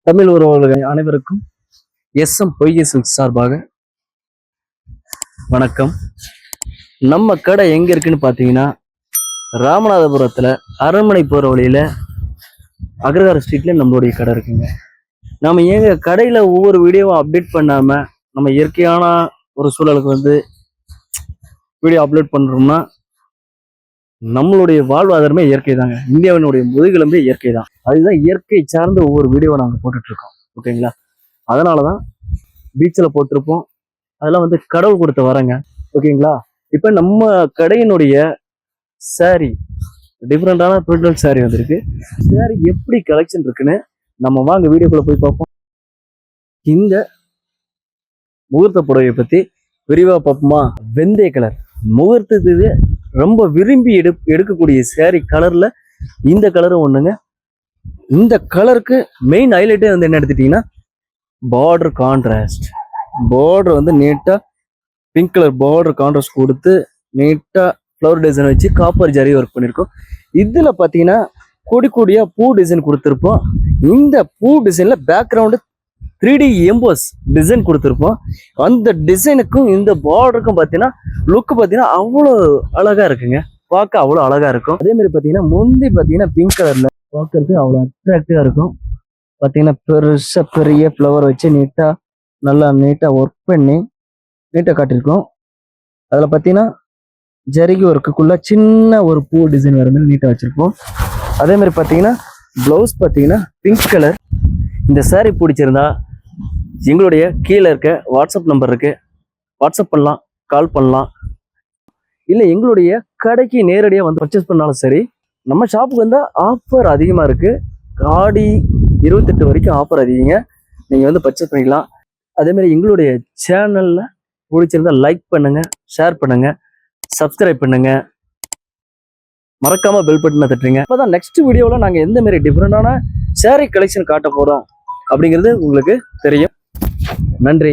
தமிழ் உறவுகள் அனைவருக்கும் எஸ்எம் பொய்கை சில்க்ஸ் சார்பாக வணக்கம். நம்ம கடை எங்க இருக்குன்னு பாத்தீங்கன்னா ராமநாதபுரத்துல அரண்மனை போற வழியில அக்ரஹார ஸ்ட்ரீட்ல நம்மளுடைய கடை இருக்குங்க. நம்ம எங்க கடையில ஒவ்வொரு வீடியோவும் அப்டேட் பண்ணாம நம்ம இயற்கையான ஒரு சூழலுக்கு வீடியோ அப்லோட் பண்றோம்னா நம்மளுடைய வாழ்வாதாரமே இயற்கை தாங்க. இந்தியாவினுடைய முதுகெலும்பே இயற்கை தான். அதுதான் இயற்கை சார்ந்த ஒவ்வொரு வீடியோவை நாங்கள் போட்டுட்டு இருக்கோம். ஓகேங்களா? அதனாலதான் பீச்சில் போட்டிருப்போம். அதெல்லாம் கடவுள் கொடுத்த வரங்க. ஓகேங்களா? இப்ப நம்ம கடையினுடைய சாரி டிஃப்ரெண்டான பிரிண்டல் சாரி வந்திருக்கு. சாரி எப்படி கலெக்ஷன் இருக்குன்னு நம்ம வாங்க வீடியோக்குள்ள போய் பார்ப்போம். இந்த முகூர்த்த புடவையை பத்தி விரிவா பார்ப்போமா? வெந்தய கலர் முகூர்த்தத்துக்கு ரொம்ப விரும்பி எடுக்கக்கூடிய சாரி கலர்ல இந்த கலரும் ஒண்ணுங்க. இந்த கலருக்கு மெயின் ஹைலைட்டே என்ன எடுத்துட்டீங்கன்னா பார்டர் கான்ட்ராஸ்ட். பார்டர் நீட்டா பிங்க் கலர் பார்டர் கான்ட்ராஸ்ட் கொடுத்து நீட்டா ஃப்ளவர் டிசைன் வச்சு காப்பர் ஜரி ஒர்க் பண்ணியிருக்கோம். இதுல பாத்தீங்கன்னா கொடி கொடியா பூ டிசைன் கொடுத்துருப்போம். இந்த பூ டிசைன்ல பேக்ரவுண்டு 3D எம்போஸ் டிசைன் கொடுத்துருப்போம். அந்த டிசைனுக்கும் இந்த பார்டருக்கும் பார்த்தீங்கன்னா லுக்கு பார்த்தீங்கன்னா அவ்வளோ அழகா இருக்குங்க. பார்க்க அவ்வளோ அழகா இருக்கும். அதே மாதிரி பார்த்தீங்கன்னா முந்தி பார்த்தீங்கன்னா பிங்க் கலர்ல பார்க்கறதுக்கு அவ்வளோ அட்ராக்டிவா இருக்கும். பார்த்தீங்கன்னா பெருசா பெரிய ஃப்ளவர் வச்சு நல்லா நீட்டா ஒர்க் பண்ணி நீட்டா காட்டியிருக்கோம். அதில் பார்த்தீங்கன்னா ஜரிகை ஒர்க்குக்குள்ள சின்ன ஒரு பூ டிசைன் வர மாதிரி நீட்டாக வச்சிருப்போம். அதே மாதிரி பார்த்தீங்கன்னா பிளவுஸ் பார்த்தீங்கன்னா பிங்க் கலர். இந்த சாரி பிடிச்சிருந்தா எங்களுடைய கீழே இருக்க வாட்ஸ்அப் நம்பர் இருக்கு, வாட்ஸ்அப் பண்ணலாம், கால் பண்ணலாம். இல்லை எங்களுடைய கடைக்கு நேரடியாக பர்ச்சேஸ் பண்ணாலும் சரி. நம்ம ஷாப்புக்கு வந்தால் ஆஃபர் அதிகமாக இருக்கு. ஆடி 28 வரைக்கும் ஆஃபர் அதிகங்க. நீங்கள் பர்ச்சேஸ் பண்ணிக்கலாம். அதே மாதிரி எங்களுடைய சேனல்ல பிடிச்சிருந்தா லைக் பண்ணுங்க, ஷேர் பண்ணுங்க, சப்ஸ்கிரைப் பண்ணுங்க, மறக்காம பெல் பட்டனை தட்டுறீங்க. அப்பதான் நெக்ஸ்ட் வீடியோவில் நாங்கள் எந்த மாதிரி டிஃப்ரெண்டான சாரி கலெக்ஷன் காட்ட போறோம் அப்படிங்கிறது உங்களுக்கு தெரியும். நன்றி.